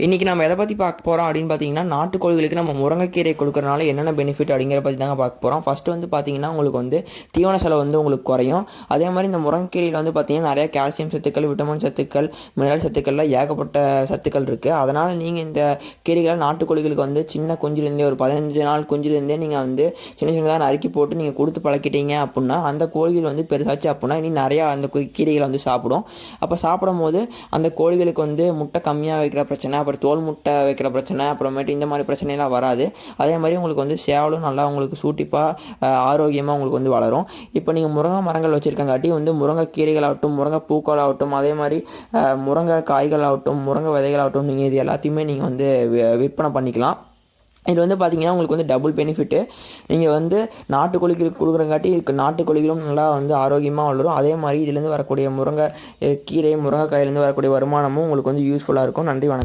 இன்றைக்கி நம்ம எதை பற்றி பார்க்க போகிறோம் அப்படின்னு பார்த்தீங்கன்னா, நாட்டுக்கோழிகளுக்கு நம்ம முருங்கைக்கீரை கொடுக்கறனால என்னென்ன பெனிஃபிட் அப்படிங்கிற பற்றி தாங்க பார்க்க போகிறோம். ஃபஸ்ட்டு வந்து பார்த்தீங்கன்னா, உங்களுக்கு வந்து தீவன செலவு வந்து உங்களுக்கு குறையும். அதே மாதிரி இந்த முருங்கைக்கீரையில் வந்து பார்த்தீங்கன்னா, நிறையா கால்சியம் சத்துக்கள், விட்டமின் சத்துக்கள், மினரல் சத்துக்கள்லாம் ஏகப்பட்ட சத்துக்கள் இருக்குது. அதனால் நீங்கள் இந்த கீரைகளை நாட்டுக்கோழிகளுக்கு வந்து சின்ன குஞ்சுலேருந்தே ஒரு 15 நாள் குஞ்சுலேருந்தே நீங்கள் வந்து சின்ன சின்னதாக நறுக்கி போட்டு நீங்கள் கொடுத்து பழக்கிட்டீங்க அப்படின்னா, அந்த கோழிகள் வந்து பெருசாச்சு அப்படின்னா இனி நிறையா அந்த கீரைகளை வந்து சாப்பிடும். அப்போ சாப்பிடும் போது அந்த கோழிகளுக்கு வந்து முட்டை கம்மியாக வைக்கிற பிரச்சனை, அப்புறம் தோல் முட்டை வைக்கிற பிரச்சனை, அப்புறமேட்டு இந்த மாதிரி பிரச்சனைலாம் வராது. அதே மாதிரி உங்களுக்கு வந்து சேவலும் நல்லா உங்களுக்கு சூட்டிப்பாக ஆரோக்கியமாக உங்களுக்கு வந்து வளரும். இப்போ நீங்கள் முருங்கை மரங்கள் வச்சுருக்கங்காட்டி வந்து முருங்கை கீரைகளாகட்டும், முருங்கை பூக்களாகட்டும், அதே மாதிரி முருங்கை காய்களாகட்டும், முருங்கை விதைகளாகட்டும், நீங்கள் இது எல்லாத்தையுமே நீங்கள் வந்து விற்பனை பண்ணிக்கலாம். இது வந்து பார்த்தீங்கன்னா உங்களுக்கு வந்து டபுள் பெனிஃபிட்டு. நீங்கள் வந்து நாட்டுக்கோழிக்கு கொடுக்குறங்காட்டி நாட்டுக்கோழிகளும் நல்லா வந்து ஆரோக்கியமாக வளரும். அதே மாதிரி இதுலேருந்து வரக்கூடிய முருங்கை கீரை, முருங்கைக்காயிலேருந்து வரக்கூடிய வருமானமும் உங்களுக்கு வந்து யூஸ்ஃபுல்லாக இருக்கும். நன்றி, வணக்கம்.